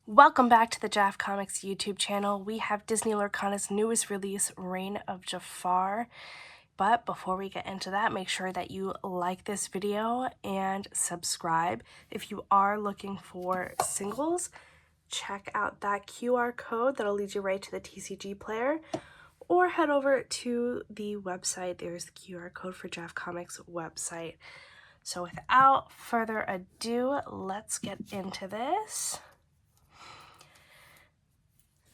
Welcome back to the Jaf Comics YouTube channel. We have Disney Lorcana's newest release, Reign of Jafar. But before we get into that, make sure that you like this video and subscribe. If you are looking for singles, check out that QR code that'll lead you right to the TCG Player, or head over to the website. There's the QR code for Jaf Comics website. So without further ado, let's get into this.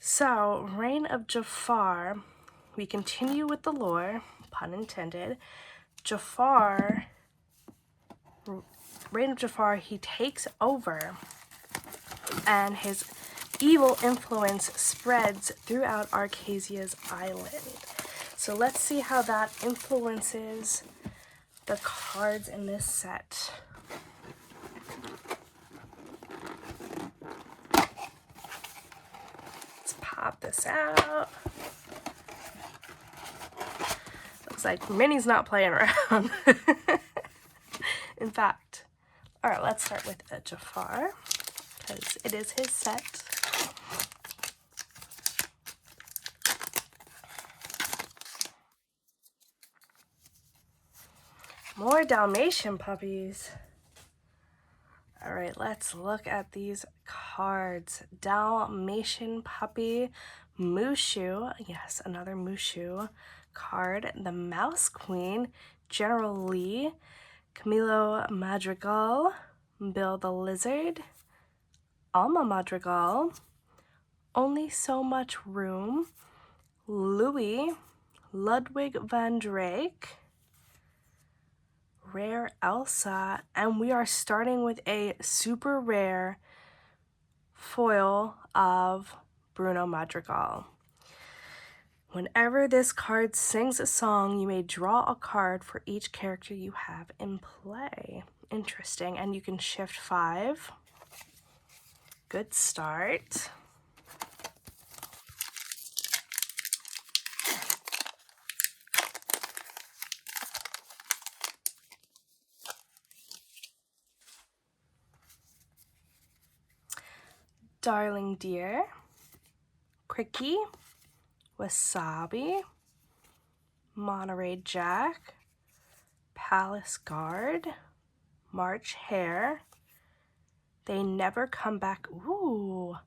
So, Reign of Jafar, we continue with the lore, pun intended. Reign of Jafar, he takes over, and his evil influence spreads throughout Arcasia's island. So let's see how that influences the cards in this set. Pop this out. Looks like Minnie's not playing around. In fact, all right, let's start with a Jafar, because it is his set. More Dalmatian puppies. All right, let's look at these cards. Dalmatian puppy, Mushu. Yes, another Mushu card. The Mouse Queen, General Lee, Camilo Madrigal, Bill the Lizard, Alma Madrigal, Only So Much Room, Louis, Ludwig van Drake, Rare Elsa, and we are starting with a super rare foil of Bruno Madrigal. Whenever this card sings a song, you may draw a card for each character you have in play. Interesting. And you can shift 5. Good start. Darling Dear, Cricky, Wasabi, Monterey Jack, Palace Guard, March Hare, They Never Come Back. Ooh,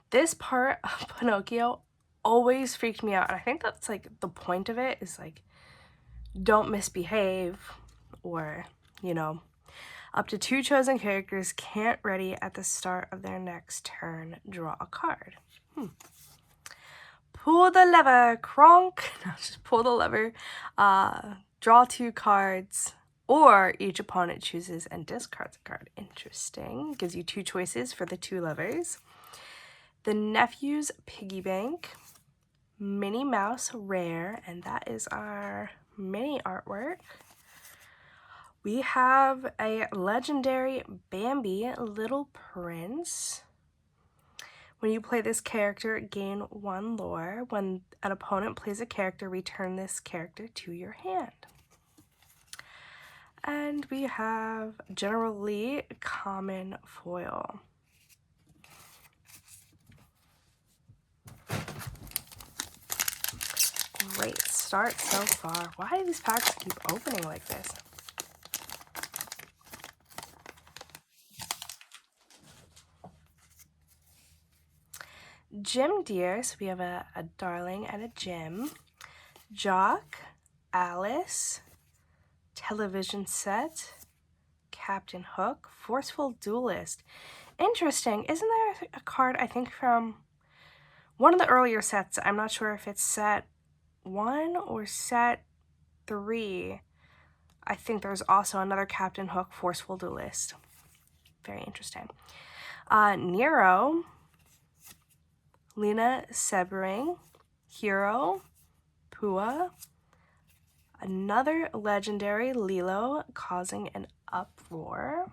this part of Pinocchio always freaked me out, and I think that's like the point of it, is like, don't misbehave, or, you know, up to 2 chosen characters can't ready at the start of their next turn draw a card. Pull the lever, Kronk. No, just pull the lever. Draw 2 cards, or each opponent chooses and discards a card. Interesting. Gives you 2 choices for the 2 levers. The Nephew's Piggy Bank, Minnie Mouse Rare, and that is our mini artwork. We have a legendary Bambi, Little Prince. When you play this character, gain 1 lore. When an opponent plays a character, return this character to your hand. And we have General Lee, common foil. Great start so far. Why do these packs keep opening like this? Jim Deer, so we have a darling and a Jim. Jock, Alice, television set, Captain Hook, Forceful Duelist. Interesting. Isn't there a card, I think, from one of the earlier sets? I'm not sure if it's set 1 or set 3. I think there's also another Captain Hook, Forceful Duelist. Very interesting. Nero, Lena Sebring, Hero, Pua, another legendary Lilo, causing an uproar.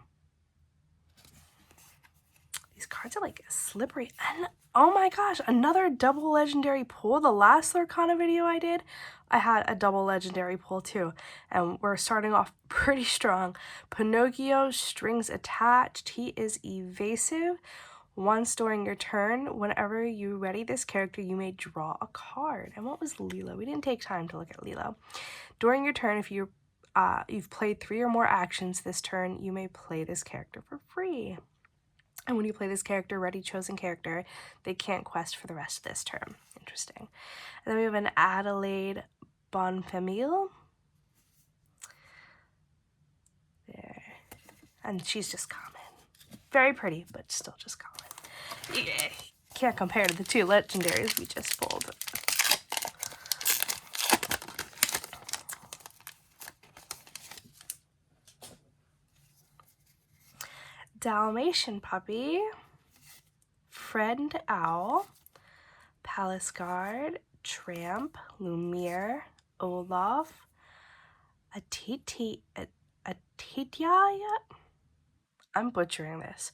These cards are like slippery. And oh my gosh, another double legendary pull. The last Lorcana video I did, I had a double legendary pull too. And we're starting off pretty strong. Pinocchio, strings attached. He is evasive. Once during your turn, whenever you ready this character, you may draw a card. And what was Lilo? We didn't take time to look at Lilo. During your turn, if you've played 3 or more actions this turn, you may play this character for free. And when you play this character, ready chosen character, they can't quest for the rest of this term. Interesting. And then we have an Adelaide Bonfamille. There. And she's just common. Very pretty, but still just common. Yeah, can't compare to the 2 legendaries we just pulled. Dalmatian Puppy, Friend Owl, Palace Guard, Tramp, Lumiere, Olaf, Atitia, I'm butchering this.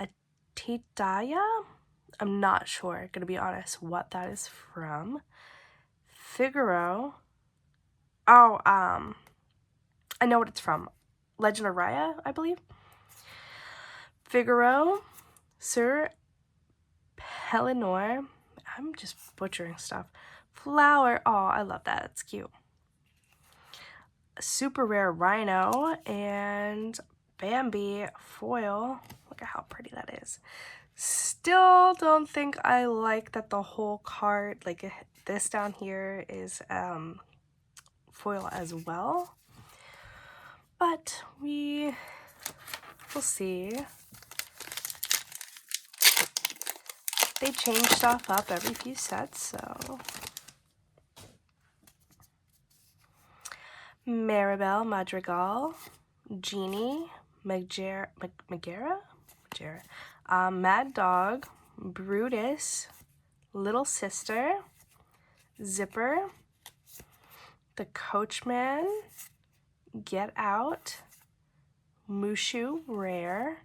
Atitaya? I'm not sure, gonna be honest, what that is from. Figaro. Oh, I know what it's from. Legend of Raya, I believe. Figaro, Sir Pellinor. I'm just butchering stuff. Flower. Oh, I love that. It's cute. A super rare Rhino and Bambi foil. Look at how pretty that is. Still don't think I like that the whole card, like this down here, is foil as well. But we'll see. They change stuff up every few sets, so. Maribel Madrigal, Genie, Megara, Mad Dog, Brutus, Little Sister, Zipper, The Coachman, Get Out, Mushu Rare,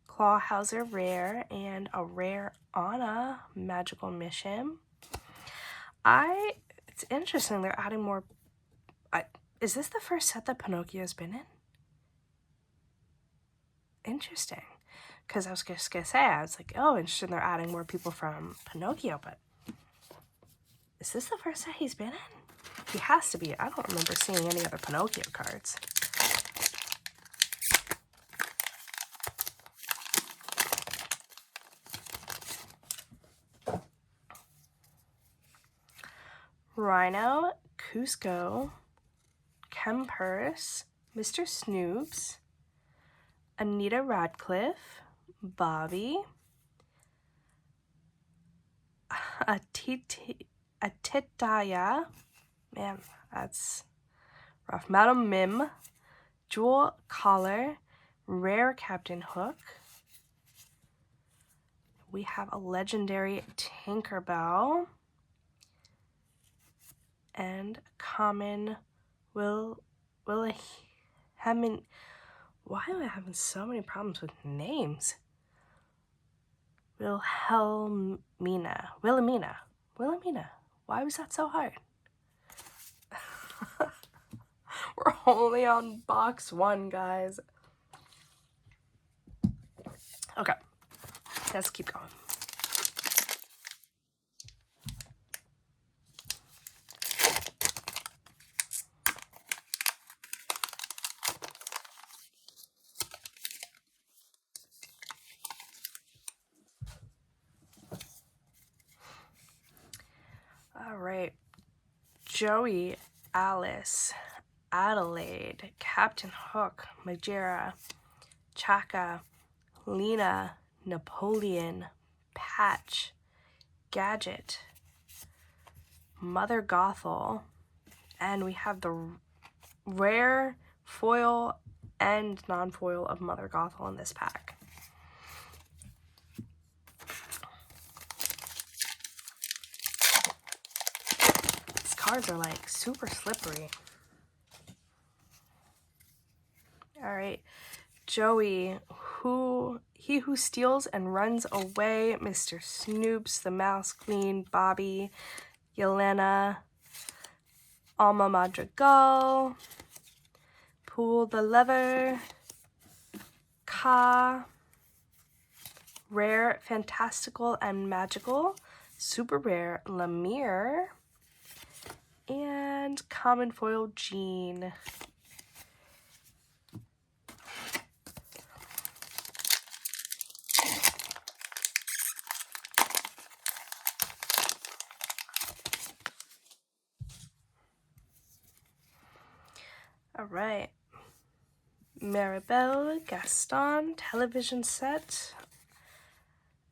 Clawhauser Rare, and a rare Anna Magical Mission. It's interesting they're adding more. Is this the first set that Pinocchio's been in? Interesting. Because I was just going to say, I was like, oh, interesting they're adding more people from Pinocchio, but is this the first set he's been in? He has to be. I don't remember seeing any other Pinocchio cards. Rhino, Cusco, Kempers, Mr. Snoops, Anita Radcliffe, Bobby, Atitaya, man, that's rough, Madam Mim, Jewel Collar, Rare Captain Hook. We have a legendary Tinkerbell and common Wilhelmina. Why am I having so many problems with names? Wilhelmina. Why was that so hard? We're only on box 1, guys. Okay, let's keep going. All right, Joey, Alice, Adelaide, Captain Hook, Majera, Chaka, Lena, Napoleon, Patch, Gadget, Mother Gothel, and we have the rare foil and non-foil of Mother Gothel in this pack. These cards are like super slippery. All right, Joey, he who steals and runs away, Mr. Snoops, the Mouse Queen, Bobby, Yelena, Alma Madrigal, Pull the Lever, Ka, Rare, Fantastical, and Magical, super rare Lemire, and common foil Jean. All right. Maribel, Gaston, television set,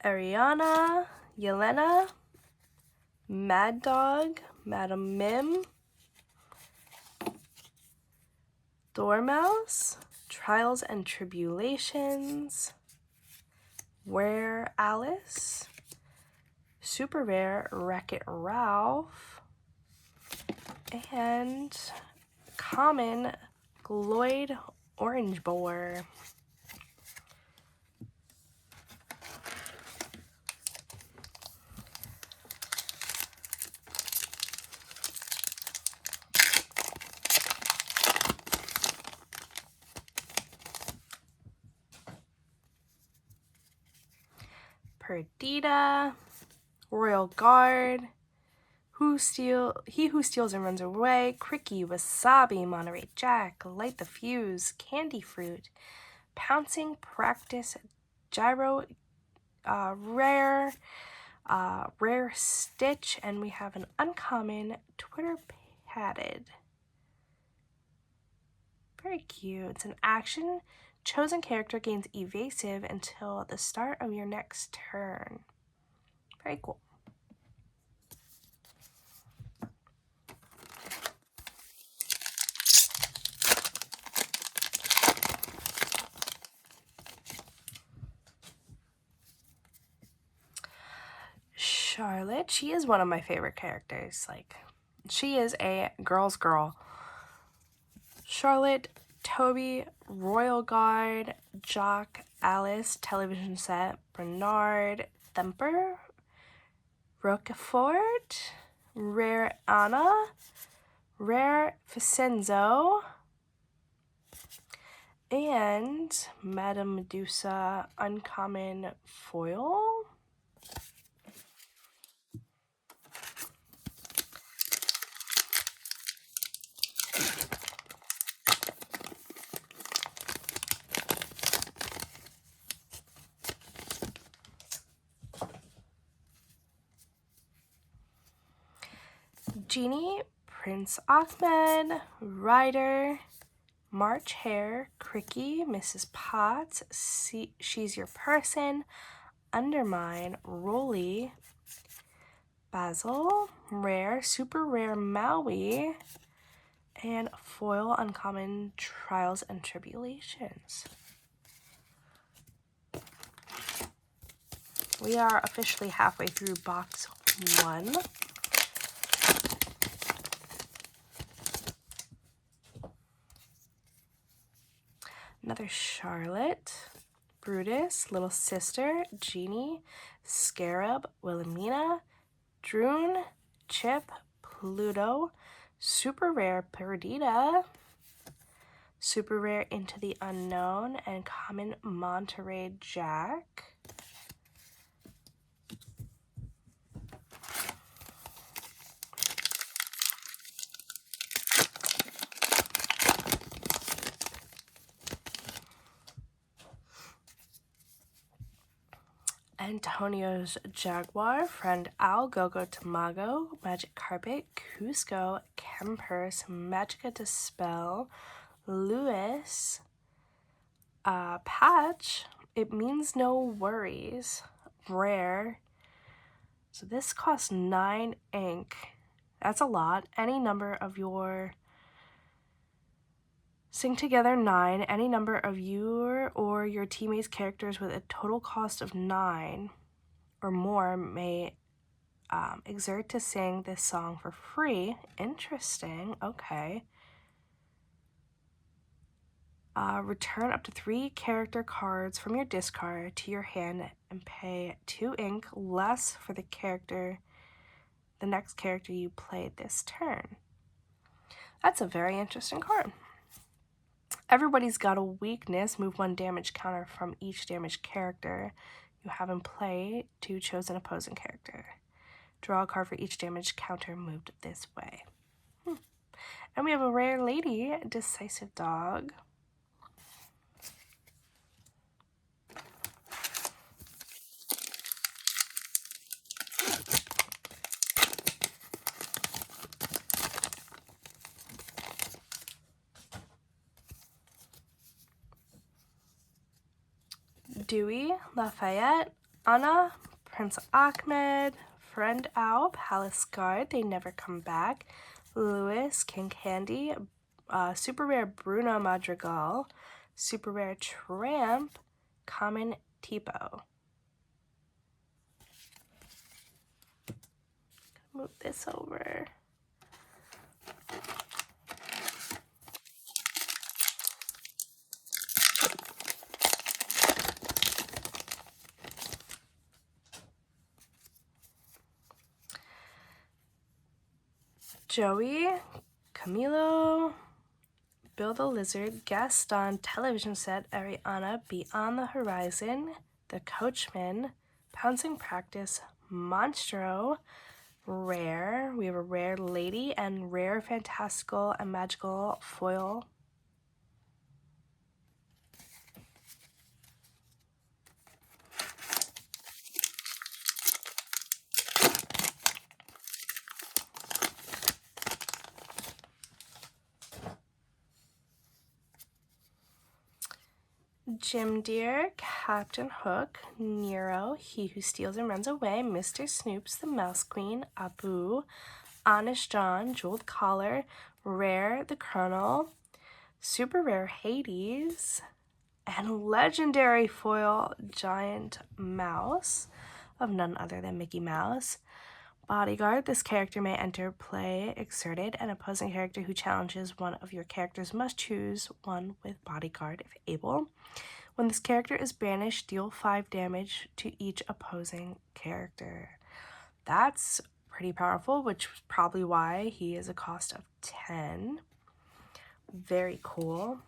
Ariana, Yelena, Mad Dog, Madam Mim, Dormouse, Trials and Tribulations, Where Alice, super rare Wreck-It Ralph, and common Gloyd Orange Boar. Perdita, Royal Guard, He Who Steals and Runs Away, Cricky, Wasabi, Monterey Jack, Light the Fuse, Candy Fruit, Pouncing Practice, Gyro, Rare, Rare Stitch, and we have an uncommon Twitter Padded. Very cute. It's an action. Chosen character gains evasive until the start of your next turn. Very cool. Charlotte, she is one of my favorite characters. Like, she is a girl's girl. Charlotte, Toby, Royal Guard, Jock, Alice, television set, Bernard, Thumper, Roquefort, Rare Anna, Rare Vicenzo, and Madame Medusa uncommon foil. Genie, Prince Ahmed, Ryder, March Hare, Cricky, Mrs. Potts, She's Your Person, Undermine, Rolly, Basil, Rare, super rare Maui, and foil uncommon Trials and Tribulations. We are officially halfway through box 1. Another Charlotte, Brutus, Little Sister, Genie, Scarab, Wilhelmina, Droon, Chip, Pluto, super rare Perdita, super rare Into the Unknown, and common Monterey Jack. Antonio's Jaguar, Friend Owl, Gogo Tamago, Magic Carpet, Cusco, Kempers, Magica Dispel, Lewis, Patch, It Means No Worries, Rare. So this costs 9 ink. That's a lot. Any number of your... Sing together 9, any number of your or your teammates' characters with a total cost of 9 or more may exert to sing this song for free. Interesting. Okay. Return up to 3 character cards from your discard to your hand and pay 2 ink less for the next character you played this turn. That's a very interesting card. Everybody's got a weakness. Move 1 damage counter from each damaged character you have in play to choose an opposing character. Draw a card for each damage counter moved this way. And we have a rare lady, Decisive Dog. Dewey, Lafayette, Anna, Prince Ahmed, Friend Owl, Palace Guard, They Never Come Back, Lewis, King Candy, super rare Bruno Madrigal, super rare Tramp, common Tipo. Move this over. Joey, Camilo, Bill the Lizard, guest on television set Ariana, Beyond the Horizon, The Coachman, Pouncing Practice, Monstro, rare. We have a rare lady and rare fantastical and magical foil. Jim Deere, Captain Hook, Nero, He Who Steals and Runs Away, Mr. Snoops, The Mouse Queen, Abu, Honest John, Jeweled Collar, rare, The Colonel, super rare Hades, and legendary foil Giant Mouse of none other than Mickey Mouse. Bodyguard, this character may enter play exerted. An opposing character who challenges one of your characters must choose one with Bodyguard if able. When this character is banished, deal 5 damage to each opposing character. That's pretty powerful, which is probably why he is a cost of 10. Very cool.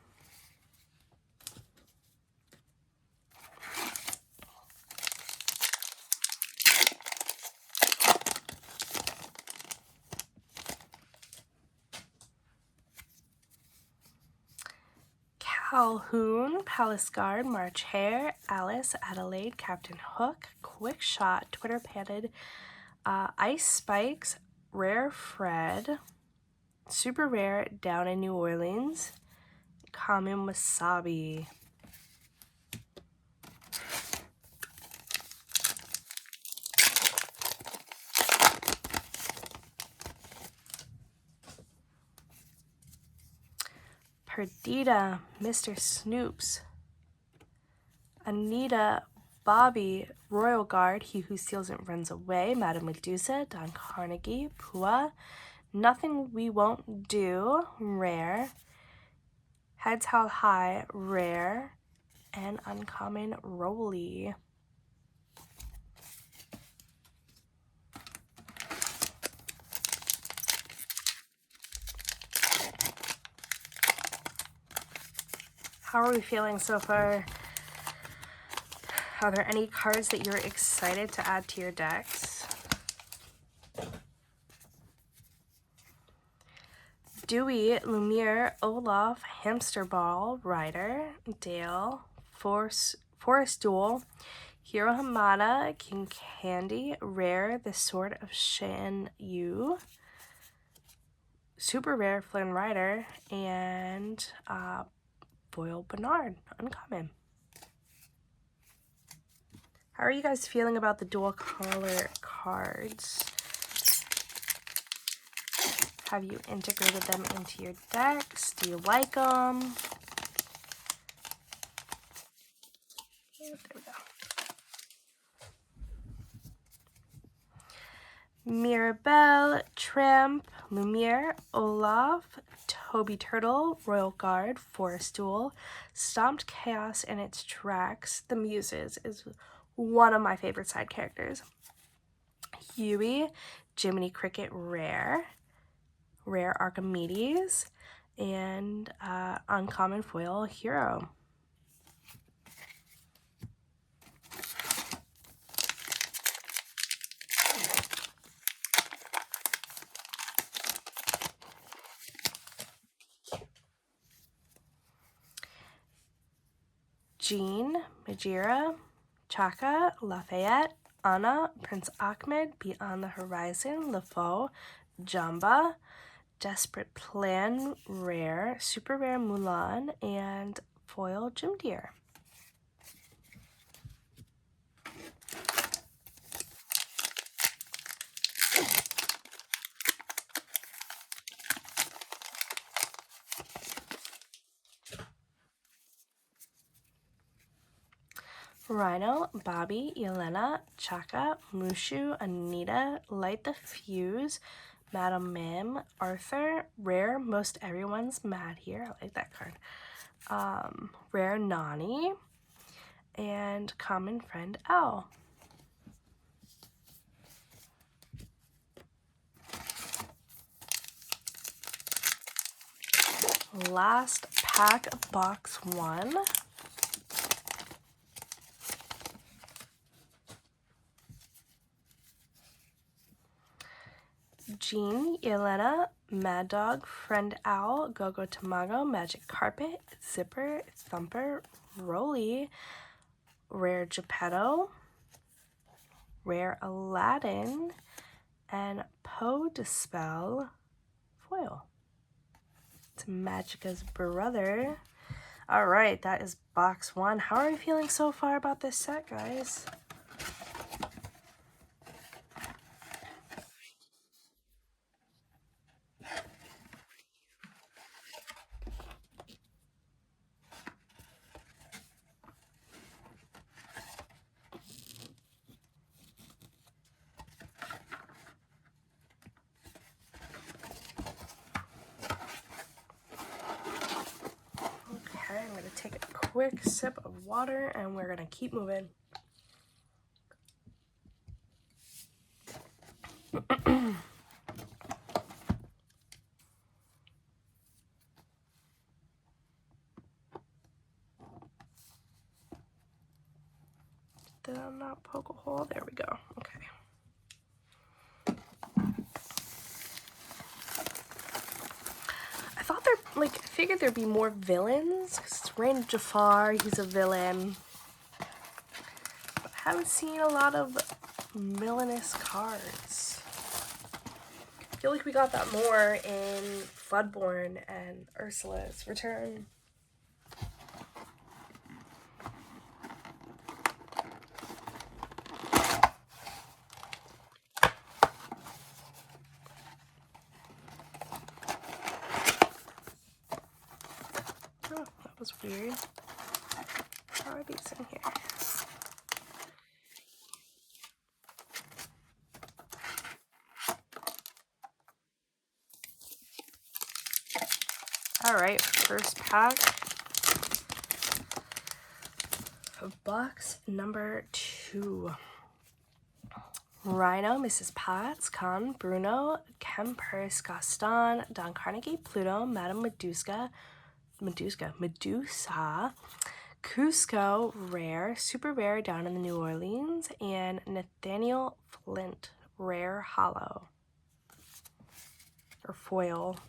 Calhoun, Palace Guard, March Hare, Alice, Adelaide, Captain Hook, Quick Shot, Twitter Padded, Ice Spikes, Rare Fred, super rare Down in New Orleans, common Wasabi. Perdita, Mr. Snoops, Anita, Bobby, Royal Guard, He Who Steals and Runs Away, Madame Medusa, Don Carnegie, Pua, Nothing We Won't Do, rare, Heads Held High, rare, and uncommon Rolly. How are we feeling so far? Are there any cards that you're excited to add to your decks? Dewey, Lumiere, Olaf, Hamster Ball, Ryder, Dale, Forest Duel, Hiro Hamada, King Candy, Rare, The Sword of Shan Yu, super rare Flynn Rider, and Foil Bernard, uncommon. How are you guys feeling about the dual color cards? Have you integrated them into your decks? Do you like them? There we go. Mirabelle, Tramp, Lumiere, Olaf, Toby Turtle, Royal Guard, Forest Duel, Stomped Chaos in its tracks. The Muses is one of my favorite side characters. Huey, Jiminy Cricket, rare Archimedes, and uncommon foil Hero. Jean, Majira, Chaka, Lafayette, Anna, Prince Ahmed, Beyond the Horizon, LeFaux, Jamba, Desperate Plan, Rare, Super Rare Mulan, and Foil Jim Deere. Rhino, Bobby, Yelena, Chaka, Mushu, Anita, Light the Fuse, Madam Mim, Arthur, Rare, Most Everyone's Mad here. I like that card. Rare Nani, and Common Friend Owl. Last pack, box 1. Jean, Yelena, Mad Dog, Friend Owl, Gogo Tamago, Magic Carpet, Zipper, Thumper, Rolly, Rare Geppetto, Rare Aladdin, and Poe Dispel foil. It's Magica's brother. All right, that is box 1. How are we feeling so far about this set, guys? Okay, I'm going to take a quick sip of water and we're going to keep moving. Did I not poke a hole? There we go. Okay. I thought I figured there'd be more villains, because it's Rain Jafar, he's a villain. But I haven't seen a lot of villainous cards. I feel like we got that more in Floodborn and Ursula's Return. Oh, that was weird. How are these in here? Alright, first pack of box number 2. Rhino, Mrs. Potts, Con, Bruno, Kempers, Gaston, Don Carnegie, Pluto, Madame Medusa, Cusco, Rare, Super Rare down in the New Orleans, and Nathaniel Flint, Rare Hollow, or Foil.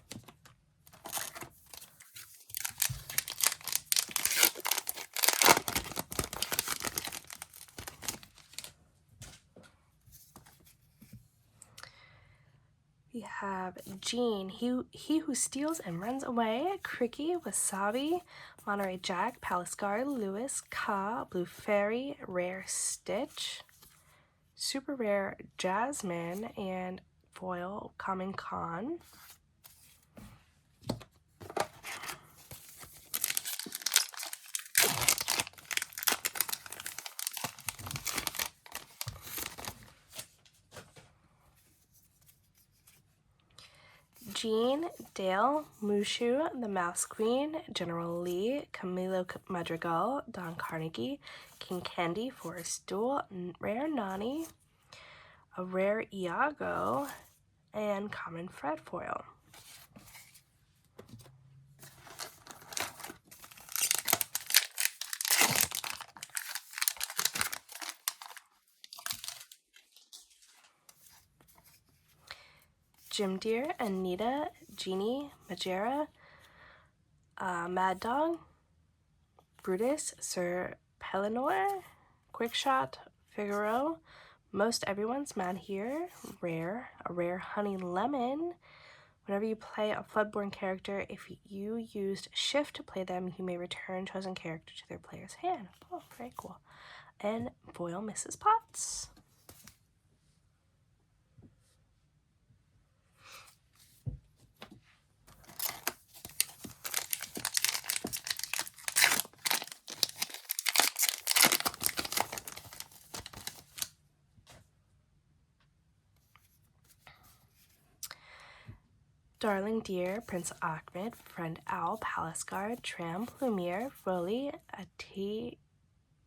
We have Jean, he who steals and runs away, Cricky, Wasabi, Monterey Jack, Palace Guard, Lewis, Ka, Blue Fairy, Rare Stitch, Super Rare Jasmine, and Foil Common Con. Jean, Dale, Mushu, the Mouse Queen, General Lee, Camilo Madrigal, Don Carnegie, King Candy, Forest Duel, Rare Nani, a Rare Iago, and Common Fred Foil. Jim Deere, Anita, Jeannie, Majera, Mad Dog, Brutus, Sir Pellinor, Quickshot, Figaro, Most Everyone's Mad Here, Rare, a rare Honey Lemon. Whenever you play a Floodborn character, if you used Shift to play them, you may return chosen character to their player's hand. Oh, very cool. And foil Mrs. Potts. Darling Deer, Prince Ahmed, Friend Owl, Palace Guard, Tram, Plumier, Rolly,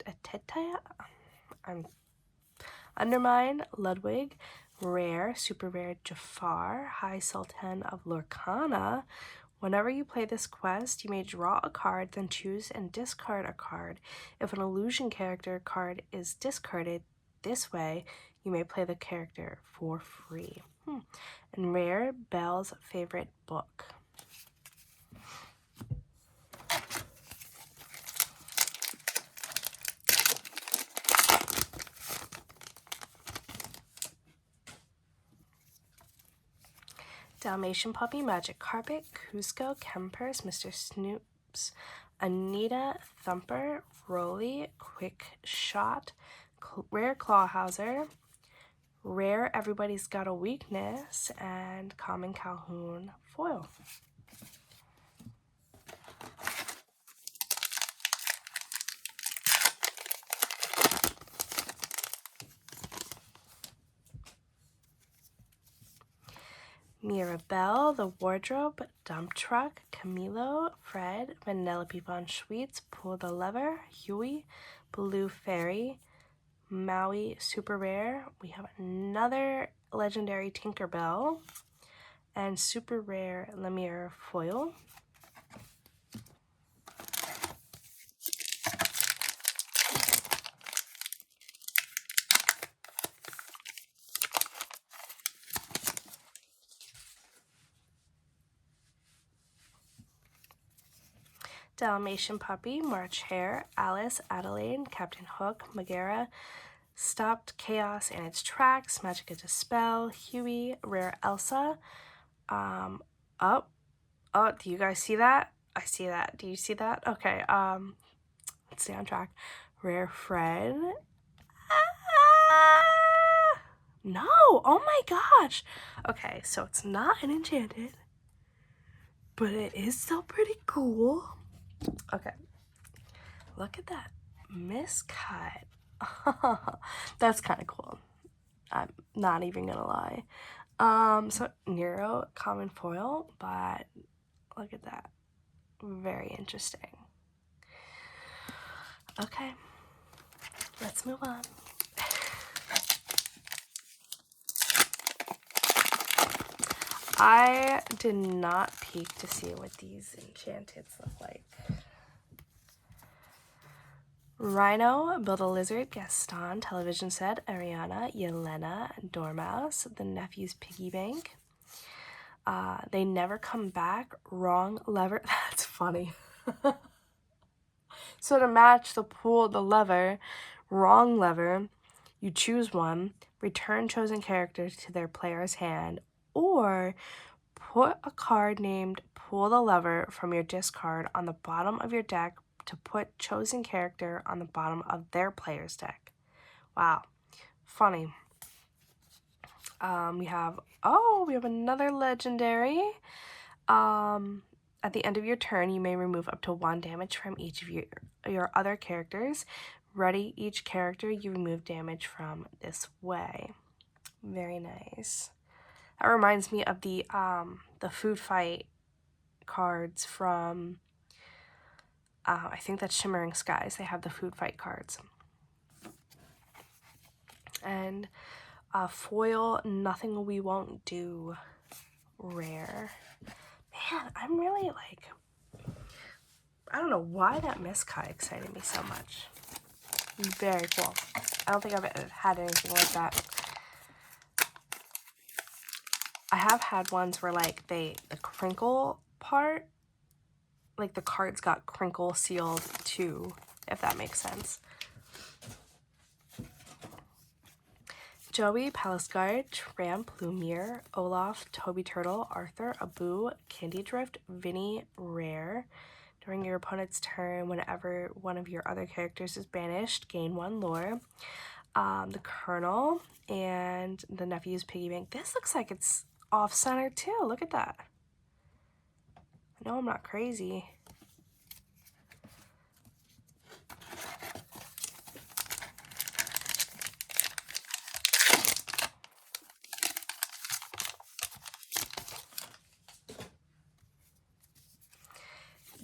Ateta, Undermine, Ludwig, Rare, Super Rare, Jafar, High Sultan of Lorcana. Whenever you play this quest, you may draw a card, then choose and discard a card. If an illusion character card is discarded this way, you may play the character for free. And Rare, Belle's Favorite Book. Dalmatian Puppy, Magic Carpet, Cusco, Kempers, Mr. Snoops, Anita, Thumper, Rolly, Quick Shot, Rare Clawhauser, Rare Everybody's Got a Weakness, and Common Calhoun foil. Mirabelle, The Wardrobe, Dump Truck, Camilo, Fred, Vanellope Von Schweetz, Pull the Lever, Huey, Blue Fairy, Maui, Super Rare. We have another legendary Tinkerbell and Super Rare Lemire foil. Dalmatian Puppy, March Hare, Alice, Adelaide, Captain Hook, Megara, Stopped Chaos in its Tracks, Magica Dispel, Huey, Rare Elsa. Oh, do you guys see that? I see that. Do you see that? Okay, let's stay on track. Rare Fred. No! Oh my gosh! Okay, so it's not an enchanted, but it is still pretty cool. Okay, look at that miscut. That's kind of cool. I'm not even gonna lie. So Nero common foil, but look at that. Very interesting. Okay, let's move on. I did not peek to see what these enchanteds look like. Rhino, Build a Lizard, Gaston, Television Set, Ariana, Yelena, Dormouse, The Nephew's Piggy Bank. They Never Come Back, Wrong Lever. That's funny. So to match the lever, wrong lever, you choose one, return chosen character to their player's hand, or put a card named Pull the Lever from your discard on the bottom of your deck to put chosen character on the bottom of their player's deck. Wow, funny. We have another legendary. At the end of your turn, you may remove up to 1 damage from each of your other characters. Ready each character you remove damage from this way. Very nice. That reminds me of the food fight cards from I think that's Shimmering Skies. They have the food fight cards. And foil Nothing We Won't Do rare. Man, I'm really like, I don't know why that miscut excited me so much. Very cool. I don't think I've had anything like that. I have had ones where like the crinkle part like the cards got crinkle sealed too, if that makes sense. Joey, Palisguard, Tramp, Lumiere, Olaf, Toby Turtle, Arthur, Abu, Candy Drift, Vinny, Rare. During your opponent's turn, whenever one of your other characters is banished, gain 1 lore. The Colonel and the Nephew's Piggy Bank. This looks like it's off-center too. Look at that. I know I'm not crazy.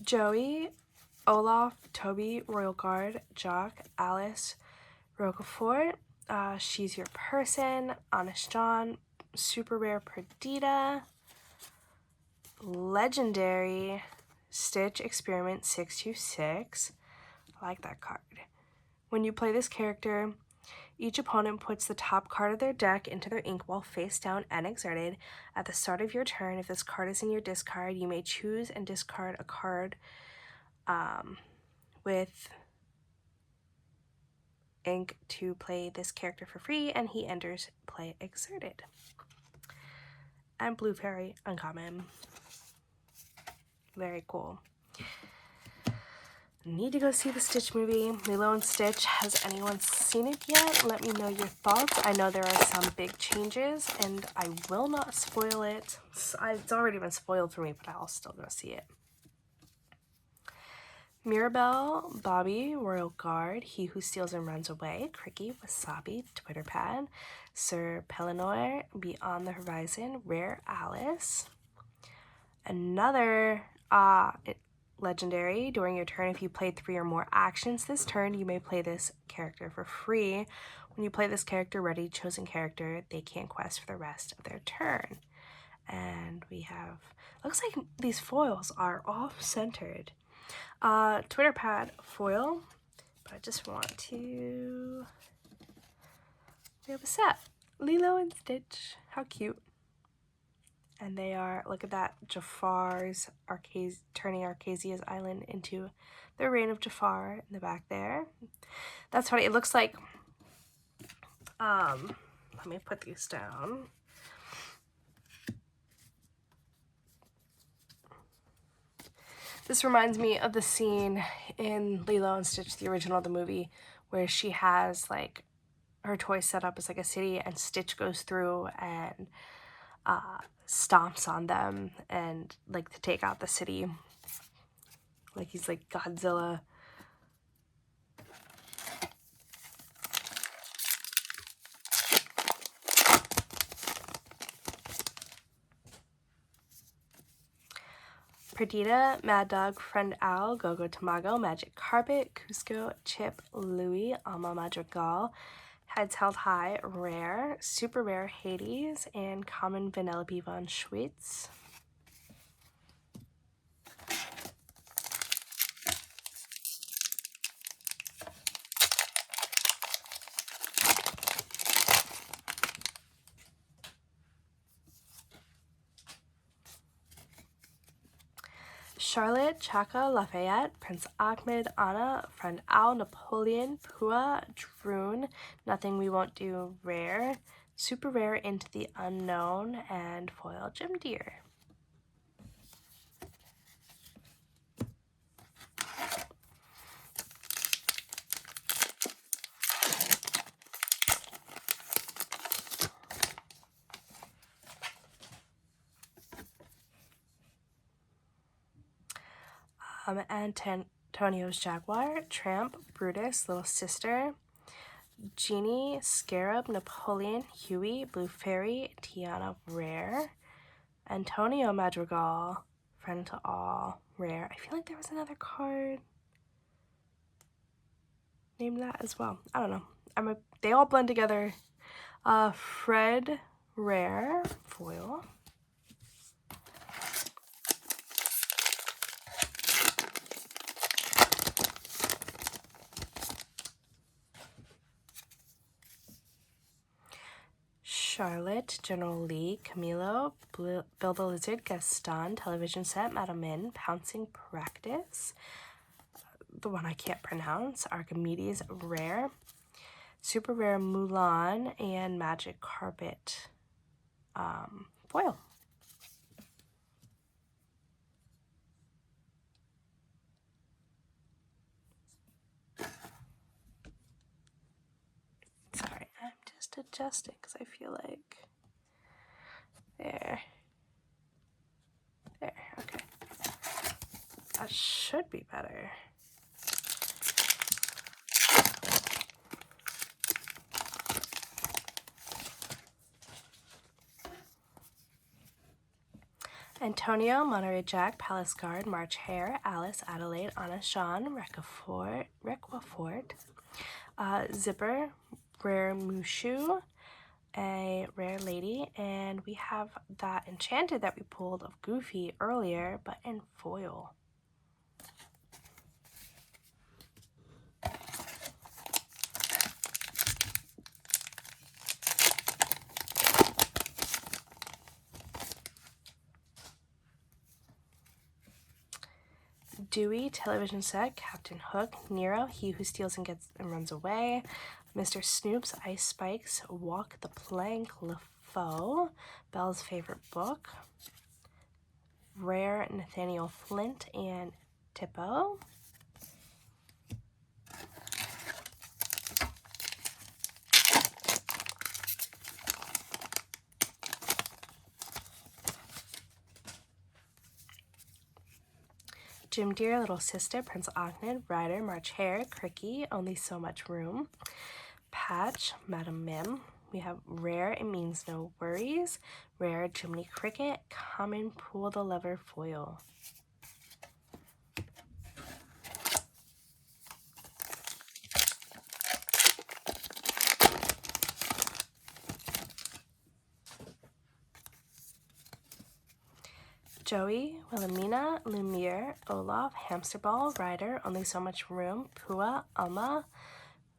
Joey, Olaf, Toby, Royal Guard, Jock, Alice, Roquefort, She's Your Person, Honest John, Super Rare Perdita, Legendary, Stitch Experiment 626. I like that card. When you play this character, each opponent puts the top card of their deck into their inkwell face down and exerted. At the start of your turn, if this card is in your discard, you may choose and discard a card with ink to play this character for free, and he enters play exerted. And Blue Fairy, uncommon. Very cool. Need to go see the Stitch movie. Lilo and Stitch. Has anyone seen it yet? Let me know your thoughts. I know there are some big changes, and I will not spoil it. It's already been spoiled for me, but I'll still go see it. Mirabelle, Bobby, Royal Guard, He Who Steals and Runs Away, Cricky, Wasabi, Twitterpad, Sir Pellinor, Beyond the Horizon, Rare Alice. Another legendary. During your turn, if you played 3 or more actions this turn, you may play this character for free. When you play this character, ready chosen character, they can't quest for the rest of their turn. And we have, looks like these foils are off-centered. Twitterpad foil, but I just want to, we have a set. Lilo and Stitch, how cute. And they are, look at that, Jafar's turning Arcasia's island into the reign of Jafar in the back there. That's funny. It looks like, let me put these down. This reminds me of the scene in Lilo and Stitch, the original of the movie, where she has like her toy set up as like a city, and Stitch goes through and stomps on them and like to take out the city, like he's like Godzilla. Perdita, Mad Dog, Friend Owl, Gogo Tamago, Magic Carpet, Cusco, Chip, Louie, Alma Madrigal, Heads Held High, Rare, Super Rare Hades, and Common Vanellope von Schweetz. Charlotte, Chaka, Lafayette, Prince Ahmed, Anna, Friend Owl, Napoleon, Pua, Droon, Nothing We Won't Do, Rare, Super Rare Into the Unknown, and Foil Gem Deer. Antonio's Jaguar, Tramp, Brutus, Little Sister, Genie, Scarab, Napoleon, Huey, Blue Fairy, Tiana, Rare, Antonio Madrigal, Friend to All, Rare. I feel like there was another card named that as well. I don't know. They all blend together. Fred, Rare, foil. Charlotte, General Lee, Camilo, Bill the Lizard, Gaston, Television Set, Madam Min, Pouncing Practice, the one I can't pronounce, Archimedes Rare, Super Rare Mulan, and Magic Carpet foil. Sorry, I'm just adjusting because I feel like there, okay. That should be better. Antonio, Monterey Jack, Palace Guard, March Hare, Alice, Adelaide, Anna Sean, Requafort, Zipper, Rare Mushu, a Rare Lady, and we have that Enchanted that we pulled of Goofy earlier, but in foil. Dewey, Television Set, Captain Hook, Nero, He Who Steals and Gets and Runs Away, Mr. Snoop's Ice Spikes, Walk the Plank, LeFaux, Belle's Favorite Book, Rare Nathaniel Flint and Tippo, Jim Deere, Little Sister, Prince Ahmed, Ryder, March Hare, Cricky, Only So Much Room, Patch, Madam Mim. We have Rare, It Means No Worries, Rare, Jiminy Cricket, Common, Pull the Lever foil. Joey, Wilhelmina, Lumiere, Olaf, Hamster Ball, Ryder, Only So Much Room, Pua, Alma,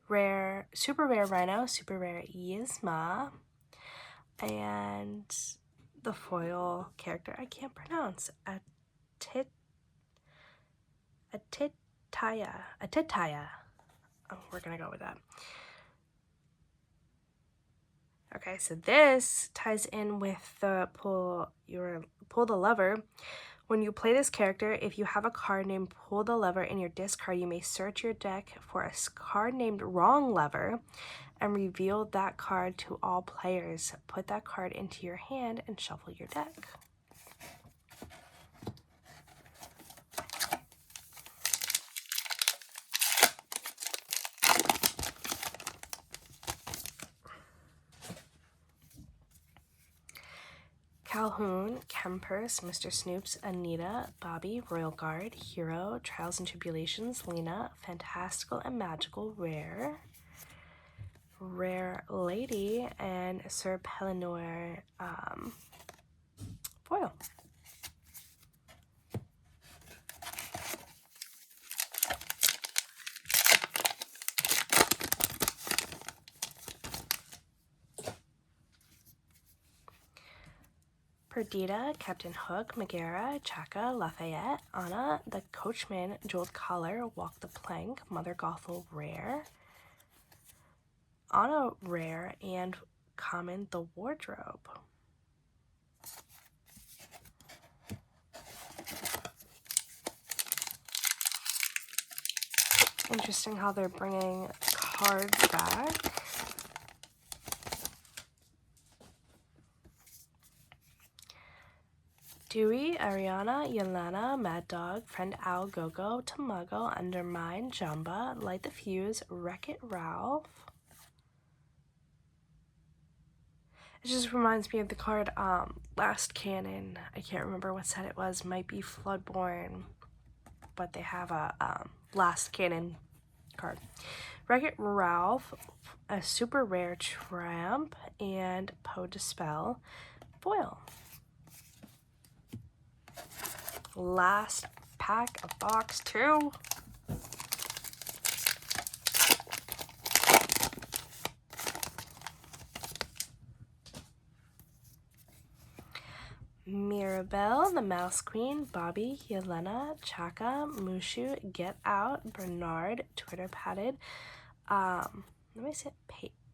Rare, Super Rare Rhino, Super Rare Yzma, and the foil character I can't pronounce, Atitaya. Oh, we're gonna go with that. Okay, so this ties in with the pull the lever. When you play this character, if you have a card named Pull the Lever in your discard, you may search your deck for a card named Wrong Lever and reveal that card to all players. Put that card into your hand and shuffle your deck. Calhoun, Kempers, Mr. Snoops, Anita, Bobby, Royal Guard, Hero, Trials and Tribulations, Lena, Fantastical and Magical, Rare, Rare Lady, and Sir Pellinor foil. Perdita, Captain Hook, Megara, Chaka, Lafayette, Anna, the Coachman, Jeweled Collar, Walk the Plank, Mother Gothel Rare, Anna Rare, and Common the Wardrobe. Interesting how they're bringing cards back. Dewey, Ariana, Yelena, Mad Dog, Friend Owl, Gogo, Tamago, Undermine, Jamba, Light the Fuse, Wreck-It Ralph. It just reminds me of the card Last Cannon. I can't remember what set it was. Might be Floodborn, but they have a Last Cannon card. Wreck-It Ralph, a Super Rare Tramp, and Poe Dispel foil. Last pack of box 2. Mirabelle, the Mouse Queen, Bobby, Yelena, Chaka, Mushu, Get Out, Bernard, Twitter Padded, let me say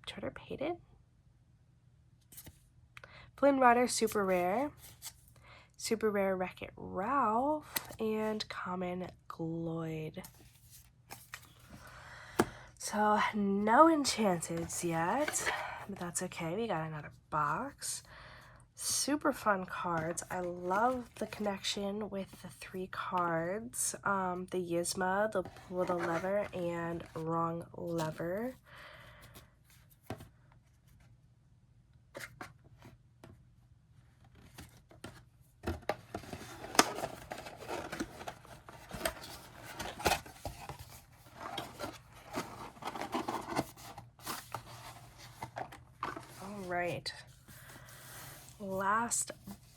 Twitter Pated, Flynn Rider, Super Rare Wreck-It Ralph, and Common Gloyd. So no enchanteds yet, but that's okay. We got another box. Super fun cards. I love the connection with the 3 cards. The Yzma, the Pull the Lever, and Wrong Lever. All right. Last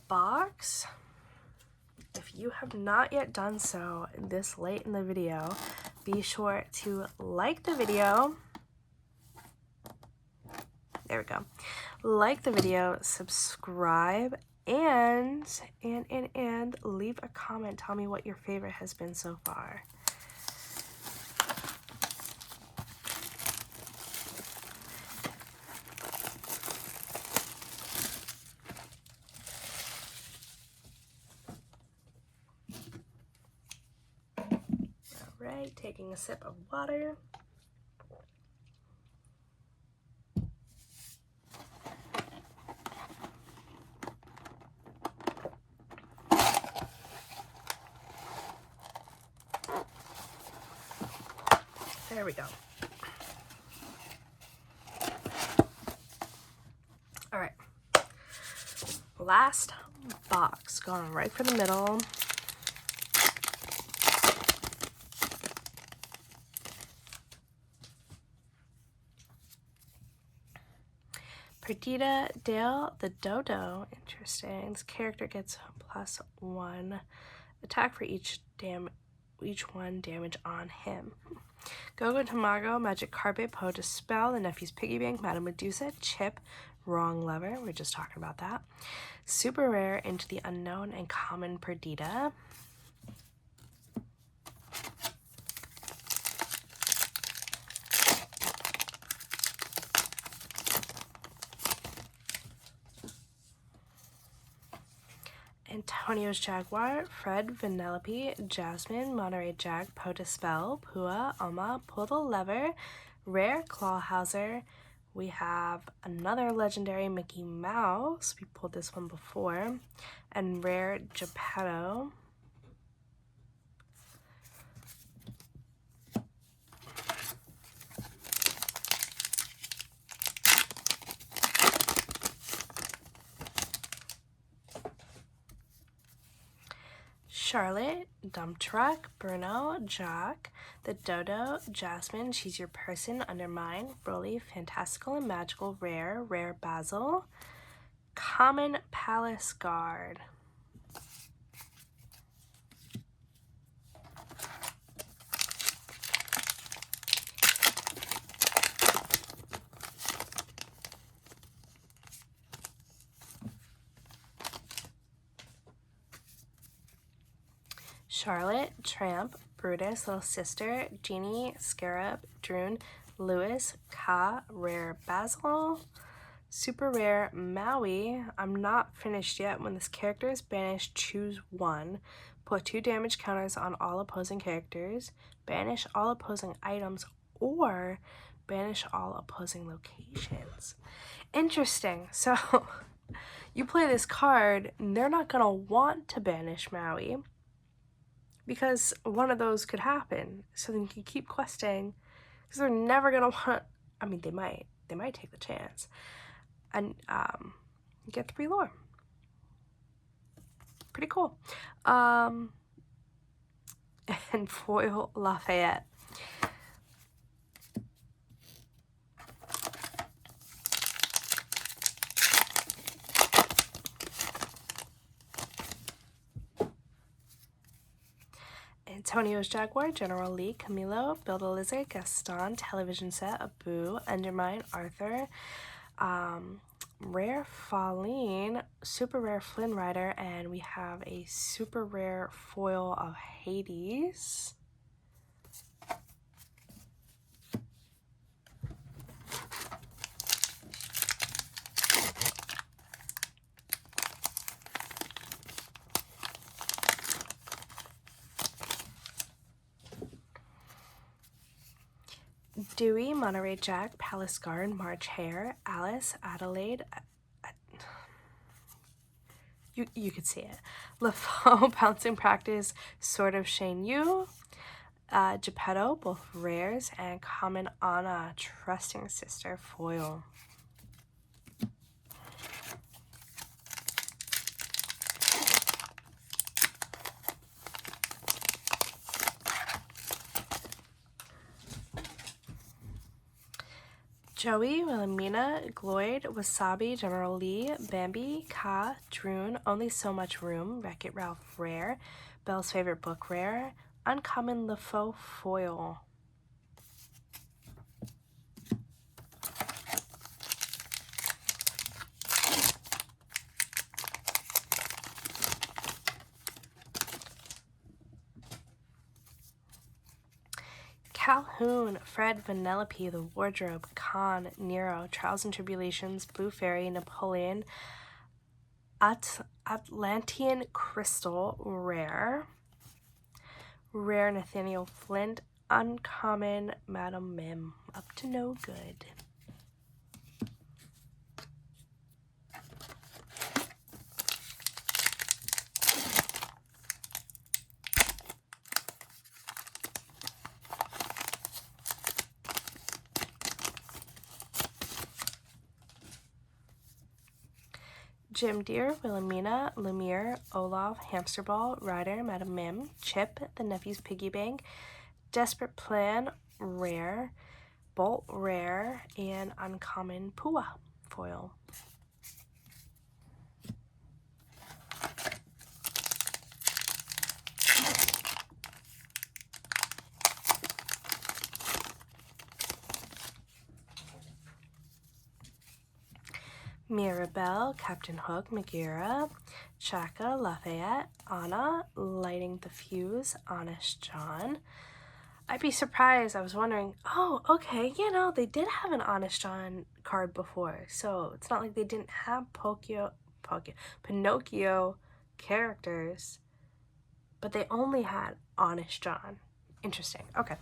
box. If you have not yet done so this late in the video, be sure to like the video. There we go. Like the video, subscribe, and leave a comment. Tell me what your favorite has been so far. All right, taking a sip of water. There we go. All right. Last box, going right for the middle. Perdita Dale the Dodo. Interesting. This character gets +1 attack for each one damage on him. Gogo Tamago, Magic Carpet, Poe Dispel, the Nephew's Piggy Bank, Madame Medusa, Chip, Wrong Lever, we're just talking about that. Super Rare, Into the Unknown, and Common Perdita. Antonio's Jaguar, Fred, Vanellope, Jasmine, Monterey Jag, Poe Dispel, Pua, Oma, Pull the Lever, Rare Clawhauser. We have another legendary Mickey Mouse. We pulled this one before. And Rare Geppetto. Charlotte, Dump Truck, Bruno, Jock, the Dodo, Jasmine, She's Your Person, Undermine, Broly, Fantastical and Magical, Rare Basil, Common Palace Guard. Charlotte, Tramp, Brutus, Little Sister, Genie, Scarab, Droon, Lewis, Ka, Rare Basil, Super Rare Maui. I'm not finished yet. When this character is banished, choose 1. Put 2 damage counters on all opposing characters. Banish all opposing items, or banish all opposing locations. Interesting. So you play this card, and they're not gonna want to banish Maui, because one of those could happen. So then you can keep questing, because they're never gonna want, I mean, they might take the chance and get 3 lore. Pretty cool. And foil Lafayette. Antonio's Jaguar, General Lee, Camilo, Build a Lizard, Gaston, Television Set, Abu, Undermine, Arthur, Rare Falleen, super rare Flynn Rider, and we have a super rare foil of Hades. Dewey, Monterey Jack, Palace Guard, March Hare, Alice, Adelaide, you could see it, LaFaux, Pouncing Practice, Sword of Shane Yu, Geppetto, both rares, and Common Anna, Trusting Sister foil. Joey, Wilhelmina, Gloyd, Wasabi, General Lee, Bambi, Ka, Droon, Only So Much Room, Wreck-It Ralph rare, Belle's Favorite Book rare, Uncommon LaFaux foil. Calhoun, Fred, Vanellope, The Wardrobe, Khan, Nero, Trials and Tribulations, Blue Fairy, Napoleon, Atlantean Crystal, rare, rare Nathaniel Flint, uncommon Madam Mim, up to no good. Jim Deere, Wilhelmina, Lumiere, Olaf, Hamster Ball, Ryder, Madam Mim, Chip, The Nephew's Piggy Bank, Desperate Plan, rare, Bolt rare, and uncommon Pua foil. Mirabelle, Captain Hook, Megara, Chaka, Lafayette, Anna, Lighting the Fuse, Honest John. I'd be surprised. I was wondering, oh, okay, they did have an Honest John card before, so it's not like they didn't have Pinocchio characters, but they only had Honest John. Interesting. Okay.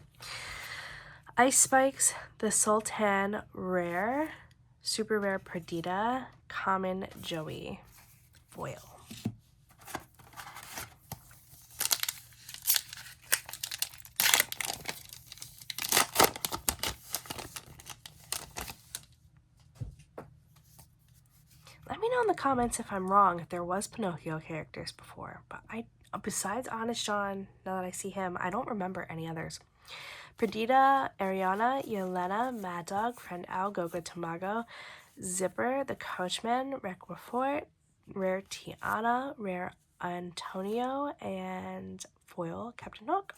Ice Spikes, the Sultan rare, super rare Perdita, common Joey foil. Let me know in the comments if I'm wrong, if there was Pinocchio characters before, but besides Honest John, now that I see him, I don't remember any others. Perdita, Ariana, Yelena, Mad Dog, Friend Owl, Gogo Tamago, Zipper, The Coachman, Requifort, rare Tiana, rare Antonio, and foil Captain Hook.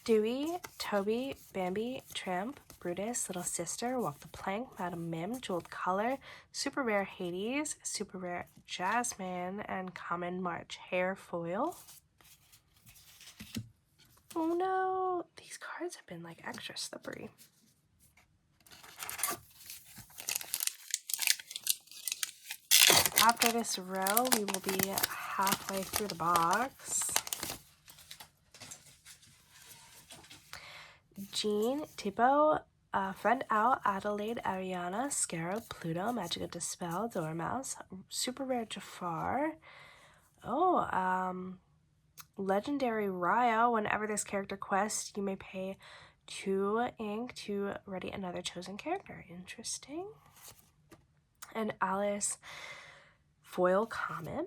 Dewey, Toby, Bambi, Tramp, Brutus, Little Sister, Walk the Plank, Madam Mim, Jeweled Collar, super rare Hades, super rare Jasmine, and common March Hare foil. Oh no, these cards have been like extra slippery. After this row, we will be halfway through the box. Jean, Tipo, Friend Owl, Adelaide, Ariana, Scarab, Pluto, Magica Dispel, Dormouse, super rare Jafar. Legendary Ryo. Whenever this character quests, you may pay 2 ink to ready another chosen character. Interesting. And Alice, foil common.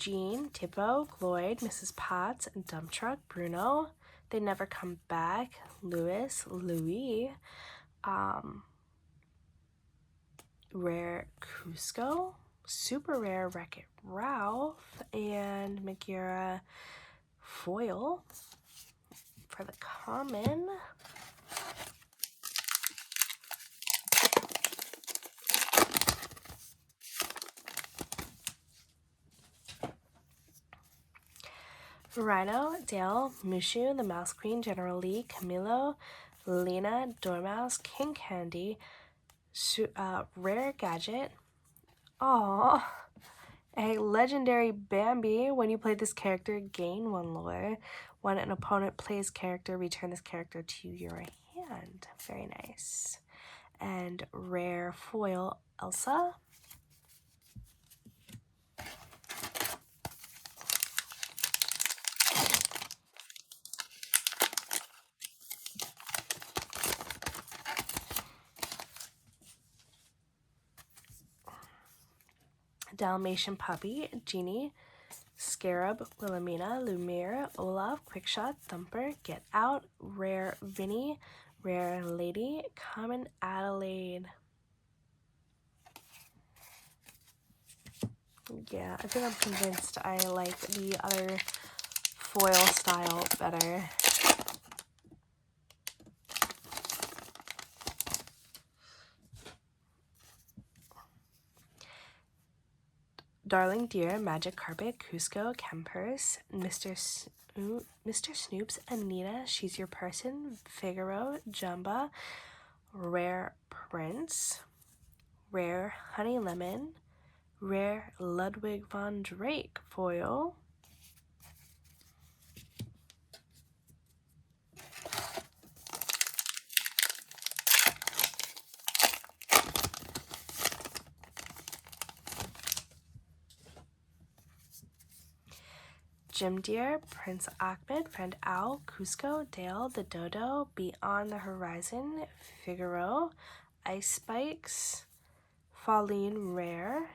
Jean, Tippo, Gloyd, Mrs. Potts, Dump Truck, Bruno, They Never Come Back, Louis, rare Cusco, super rare Wreck-It Ralph, and Megara foil for the common. Rhino, Dale, Mushu, the Mouse Queen, General Lee, Camilo, Lena, Dormouse, King Candy, rare Gadget. Aww. A legendary Bambi. When you play this character, gain 1 lore. When an opponent plays character, return this character to your hand. Very nice. And rare foil Elsa. Dalmatian Puppy, Genie, Scarab, Wilhelmina, Lumiere, Olaf, Quickshot, Thumper, Get Out, rare Vinny, rare Lady, common Adelaide. Yeah, I think I'm convinced I like the other foil style better. Darling Deer, Magic Carpet, Cusco, Kempers, Mr. Snoops, Anita, She's Your Person, Figaro, Jumba, rare Prince, rare Honey Lemon, rare Ludwig von Drake foil, Jim Deere, Prince Ahmed, Friend Owl, Cusco, Dale, the Dodo, Beyond the Horizon, Figaro, Ice Spikes, Pauline Rare.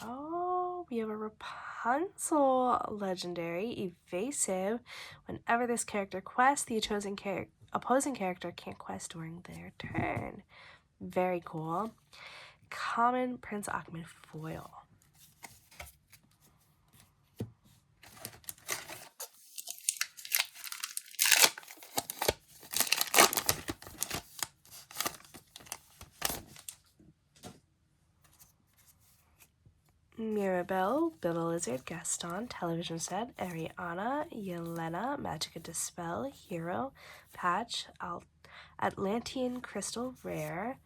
Oh, we have a Rapunzel legendary, Evasive. Whenever this character quests, the opposing character can't quest during their turn. Very cool. Common Prince Ahmed foil. Mirabelle, Bill the Lizard, Gaston, Television Set, Ariana, Yelena, Magica Dispel, Hero, Patch, Atlantean Crystal Rare,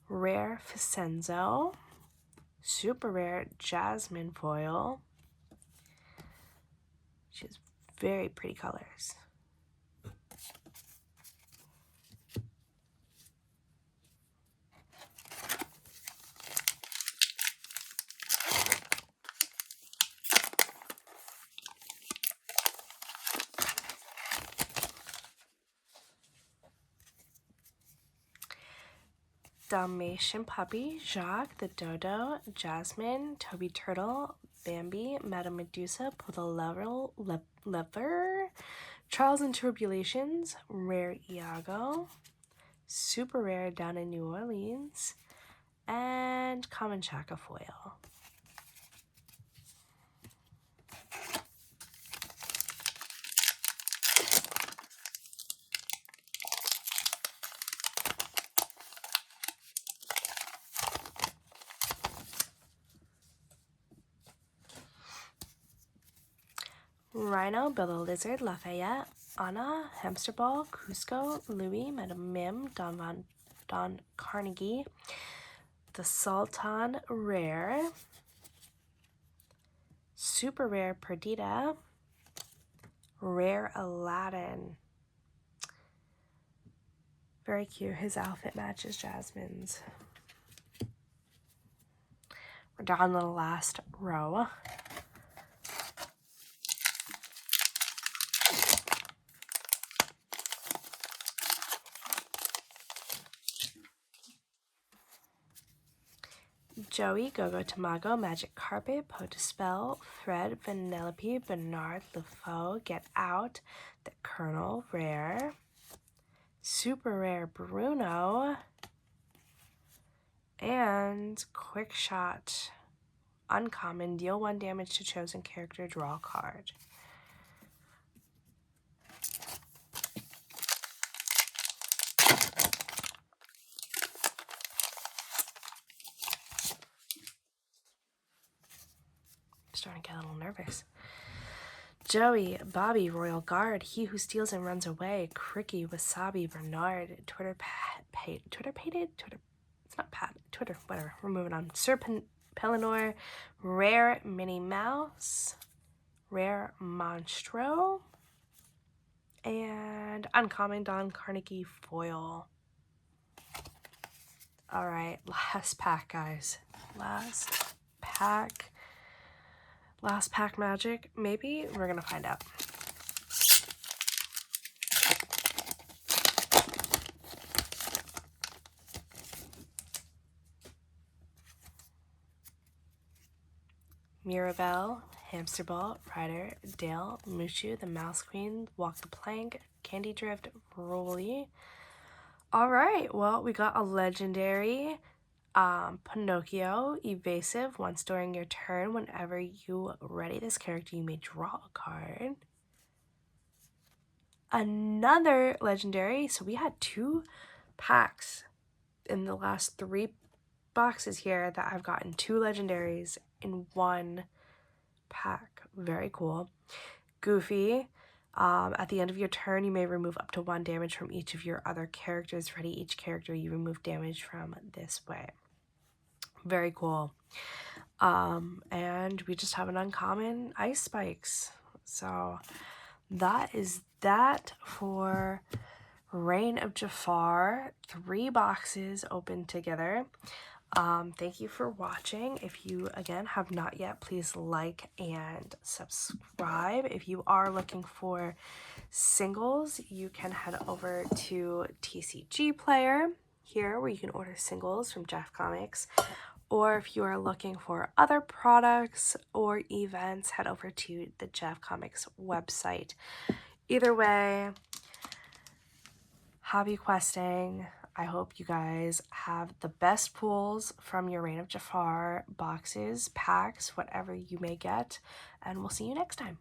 rare Ficenzo, super rare Jasmine foil. She has very pretty colors. Dalmatian Puppy, Jacques, the Dodo, Jasmine, Toby Turtle, Bambi, Madame Medusa, Poodle Leather, Trials and Tribulations, rare Iago, super rare down in New Orleans, and common Chaka foil. Rhino, Bill the Lizard, Lafayette, Anna, Hamster Ball, Cusco, Louis, Madame Mim, Don Carnegie, the Sultan Rare, super rare Perdita, rare Aladdin. Very cute. His outfit matches Jasmine's. We're down to the last row. Joey, Gogo Tamago, Magic Carpet, Potispell, Fred, Vanellope, Bernard, LeFaux, Get Out, The Colonel, Rare, Super Rare Bruno, and Quick Shot, Uncommon, deal 1 damage to chosen character, draw a card. Starting to get a little nervous. Joey, Bobby, Royal Guard, He Who Steals and Runs Away, Cricky, Wasabi, Bernard, Twitter, it's not Pat, Twitter, whatever, we're moving on. Serpent, Pelennor, Rare Minnie Mouse, Rare Monstro, and Uncommon Don Carnegie Foil. All right, last pack, guys. Last pack magic, maybe? We're gonna find out. Mirabelle, Hamster Ball, Ryder, Dale, Mushu, the Mouse Queen, Walk the Plank, Candy Drift, Rolly. All right, well, we got a legendary Pinocchio, Evasive. Once during your turn, whenever you ready this character, you may draw a card. Another legendary. So we had 2 packs in the last 3 boxes here that I've gotten 2 legendaries in 1 pack. Very cool. Goofy. At the end of your turn, you may remove up to 1 damage from each of your other characters. Ready each character, you remove damage from this way. Very cool. And we just have an uncommon Ice Spikes. So that is that for Reign of Jafar. 3 boxes open together. Thank you for watching. If you, again, have not yet, please like and subscribe. If you are looking for singles, you can head over to TCG Player here, where you can order singles from Jeff Comics. Or if you are looking for other products or events, head over to the Jeff Comics website. Either way, happy questing. I hope you guys have the best pulls from your Reign of Jafar boxes, packs, whatever you may get, and we'll see you next time.